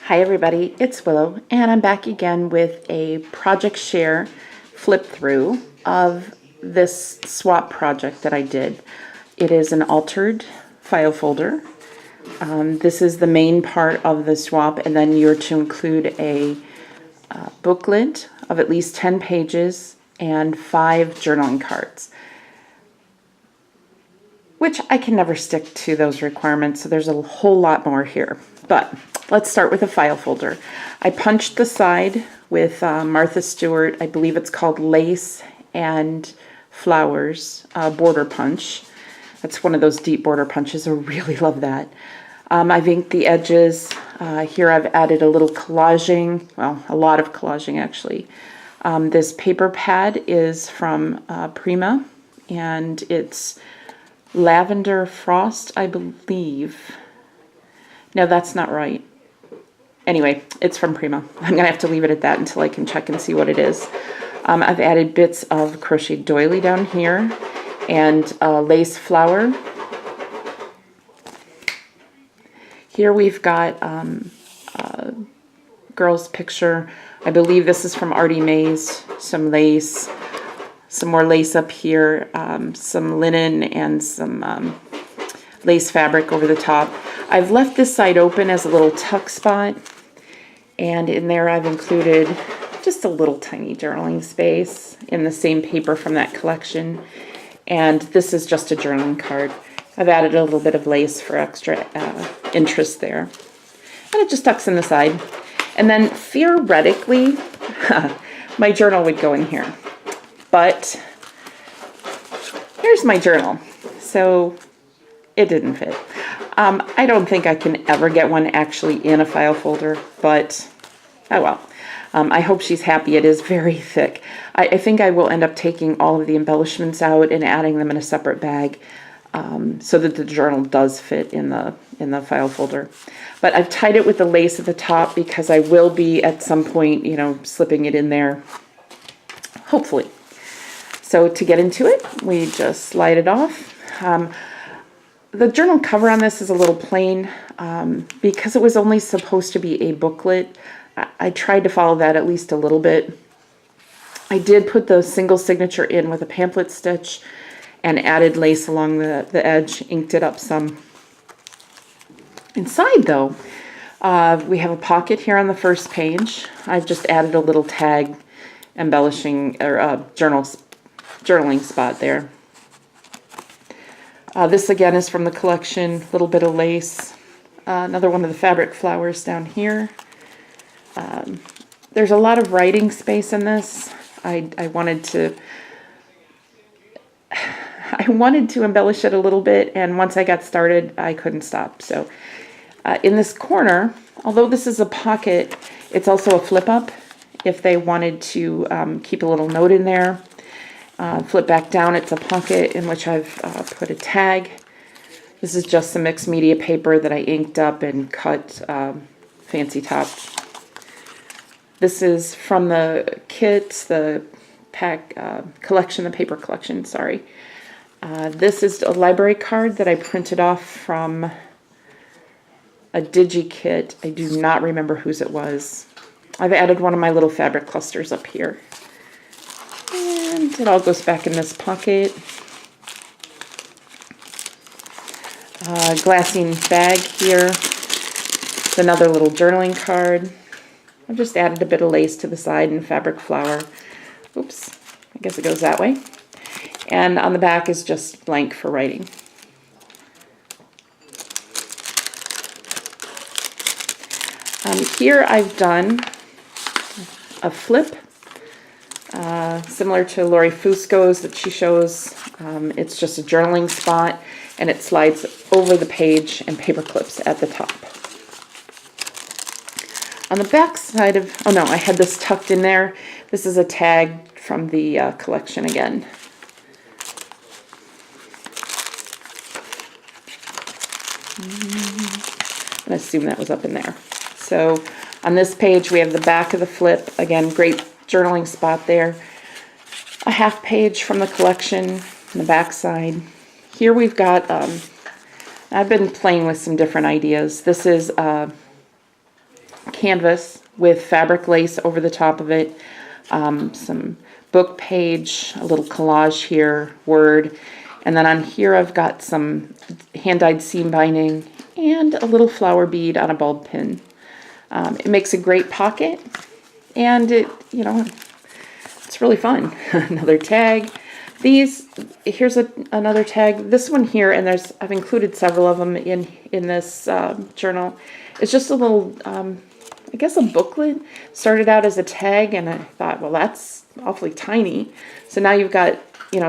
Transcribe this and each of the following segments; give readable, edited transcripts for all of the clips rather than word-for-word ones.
Hi everybody, it's Willow, and I'm back again with a project share flip through of this swap project that I did. It is an altered file folder. This is the main part of the swap, and then you're to include a booklet of at least 10 pages and 5 journaling cards, which I can never stick to those requirements, so there's a whole lot more here. But let's start with a file folder. I punched the side with Martha Stewart, I believe it's called Lace and Flowers border punch. That's one of those deep border punches. I really love that. I've inked the edges. Here I've added a little collaging, well, a lot of collaging actually. This paper pad is from Prima, and it's Lavender Frost, I believe. No, that's not right. Anyway, it's from Prima. I'm going to have to leave it at that until I can check and see what it is. I've added bits of crocheted doily down here and a lace flower. Here we've got a girl's picture. I believe this is from Artie Mae's. Some lace. Some more lace up here, some linen and some lace fabric over the top. I've left this side open as a little tuck spot, and in there I've included just a little tiny journaling space in the same paper from that collection, and this is just a journaling card. I've added a little bit of lace for extra interest there, and it just tucks in the side. And then theoretically, my journal would go in here. But here's my journal, so it didn't fit. I don't think I can ever get one actually in a file folder, but oh well. I hope she's happy. It is very thick. I think I will end up taking all of the embellishments out and adding them in a separate bag so that the journal does fit in the file folder. But I've tied it with the lace at the top because I will be at some point, you know, slipping it in there, hopefully. So to get into it, we just slide it off. The journal cover on this is a little plain because it was only supposed to be a booklet. I tried to follow that at least a little bit. I did put the single signature in with a pamphlet stitch and added lace along the edge, inked it up some. Inside though, we have a pocket here on the first page. I've just added a little tag embellishing or journaling spot there. This again is from the collection, a little bit of lace. Another one of the fabric flowers down here. There's a lot of writing space in this. I wanted to embellish it a little bit, and once I got started, I couldn't stop. So in this corner, although this is a pocket, it's also a flip up if they wanted to keep a little note in there. Flip back down, it's a pocket in which I've put a tag. This is just some mixed media paper that I inked up and cut fancy top. This is from the kit, the pack collection, the paper collection, sorry. This is a library card that I printed off from a digi kit. I do not remember whose it was. I've added one of my little fabric clusters up here. And it all goes back in this pocket. Glassine bag here. It's another little journaling card. I've just added a bit of lace to the side and fabric flower. Oops, I guess it goes that way. And on the back is just blank for writing. Here I've done a flip. Similar to Lori Fusco's that she shows. It's just a journaling spot, and it slides over the page and paper clips at the top. On the back side of, oh no, I had this tucked in there. This is a tag from the collection again. I assume that was up in there. So on this page we have the back of the flip. Again, great journaling spot there. A half page from the collection on the back side. Here we've got, I've been playing with some different ideas. This is canvas with fabric lace over the top of it, some book page, a little collage here, word, and then on here I've got some hand-dyed seam binding and a little flower bead on a bulb pin. It makes a great pocket, and it's really fun. Another tag. Here's another tag. This one here, and I've included several of them in this journal. It's just a little, I guess a booklet. Started out as a tag, and I thought, well, that's awfully tiny. So now you've got,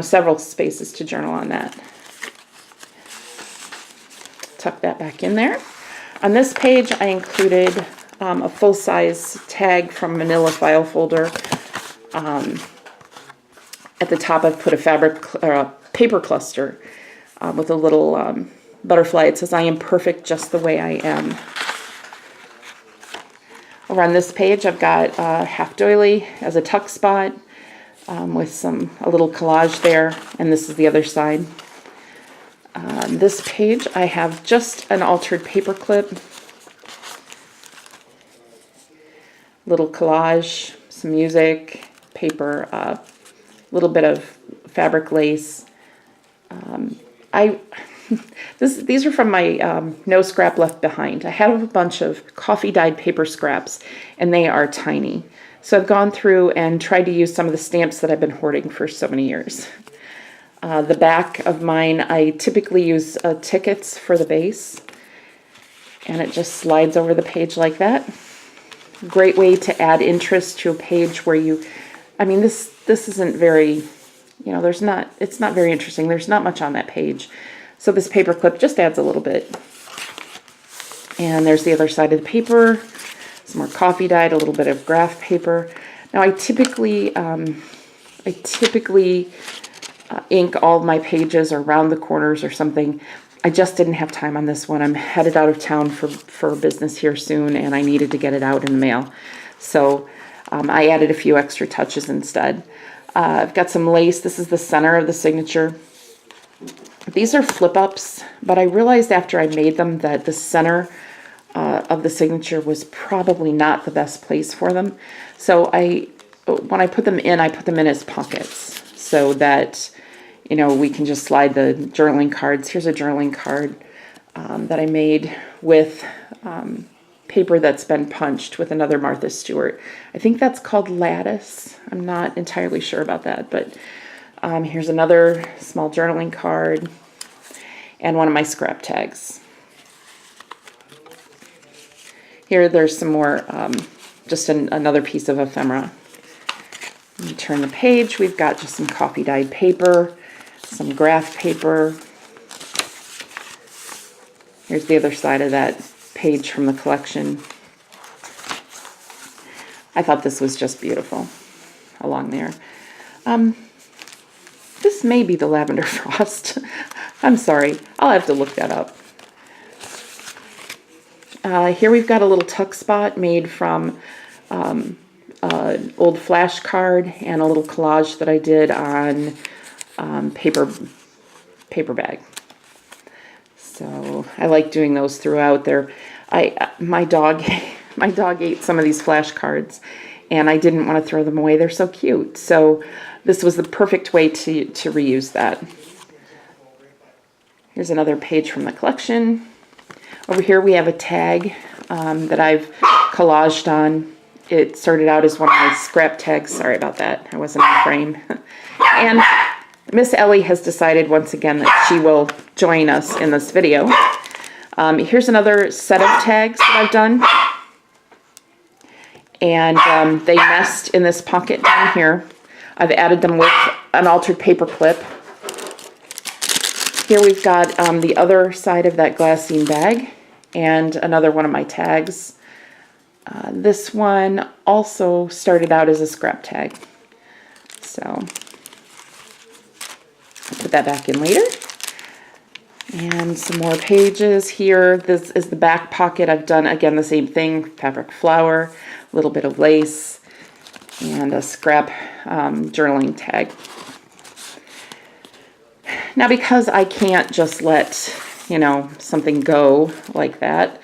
several spaces to journal on that. Tuck that back in there. On this page, I included a full-size tag from Manila file folder. At the top, I've put a paper cluster with a little butterfly. It says, "I am perfect just the way I am." Over on this page, I've got half doily as a tuck spot with a little collage there, and this is the other side. On this page, I have just an altered paper clip, little collage, some music, paper, a little bit of fabric lace. These are from my No Scrap Left Behind. I have a bunch of coffee dyed paper scraps, and they are tiny. So I've gone through and tried to use some of the stamps that I've been hoarding for so many years. The back of mine, I typically use tickets for the base, and it just slides over the page like that. Great way to add interest to a page where this isn't very, it's not very interesting. There's not much on that page. So this paper clip just adds a little bit. And there's the other side of the paper, some more coffee dyed, a little bit of graph paper. Now I typically ink all of my pages or round the corners or something. I just didn't have time on this one. I'm headed out of town for business here soon, and I needed to get it out in the mail. So I added a few extra touches instead. I've got some lace. This is the center of the signature. These are flip-ups, but I realized after I made them that the center of the signature was probably not the best place for them. So when I put them in, I put them in as pockets so that, we can just slide the journaling cards. Here's a journaling card that I made with paper that's been punched with another Martha Stewart. I think that's called lattice. I'm not entirely sure about that, but here's another small journaling card and one of my scrap tags. Here, there's some more, just another piece of ephemera. You turn the page, we've got just some coffee dyed paper, some graph paper. Here's the other side of that page from the collection. I thought this was just beautiful along there. This may be the lavender frost. I'm sorry, I'll have to look that up. Here we've got a little tuck spot made from an old flash card and a little collage that I did on paper bag. So I like doing those throughout there. My dog ate some of these flash cards, and I didn't want to throw them away. They're so cute. So this was the perfect way to reuse that. Here's another page from the collection. Over here we have a tag that I've collaged on. It started out as one of my scrap tags. Sorry about that. I wasn't in frame. And Miss Ellie has decided once again that she will join us in this video. Here's another set of tags that I've done. And they nest in this pocket down here. I've added them with an altered paper clip. Here we've got the other side of that glassine bag and another one of my tags. This one also started out as a scrap tag. So I'll put that back in later. And some more pages here. This is the back pocket. I've done, again, the same thing. Fabric flower, a little bit of lace, and a scrap journaling tag. Now, because I can't just let, something go like that,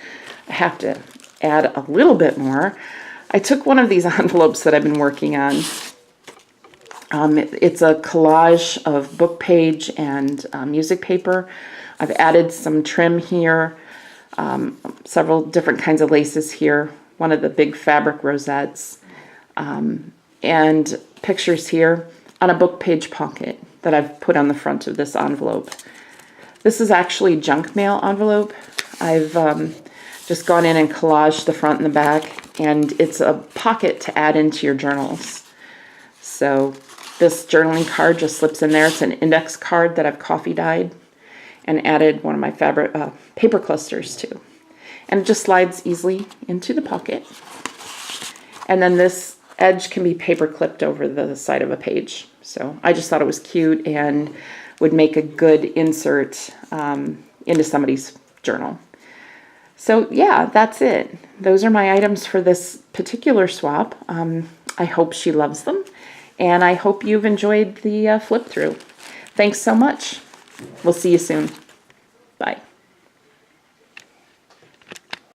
I have to add a little bit more, I took one of these envelopes that I've been working on. It's a collage of book page and music paper. I've added some trim here, several different kinds of laces here, one of the big fabric rosettes, and pictures here on a book page pocket that I've put on the front of this envelope. This is actually junk mail envelope. I've just gone in and collaged the front and the back, and it's a pocket to add into your journals. So this journaling card just slips in there. It's an index card that I've coffee dyed and added one of my fabric paper clusters to. And it just slides easily into the pocket. And then this edge can be paper clipped over the side of a page. So I just thought it was cute and would make a good insert into somebody's journal. So yeah, that's it. Those are my items for this particular swap. I hope she loves them, and I hope you've enjoyed the flip through. Thanks so much. We'll see you soon. Bye.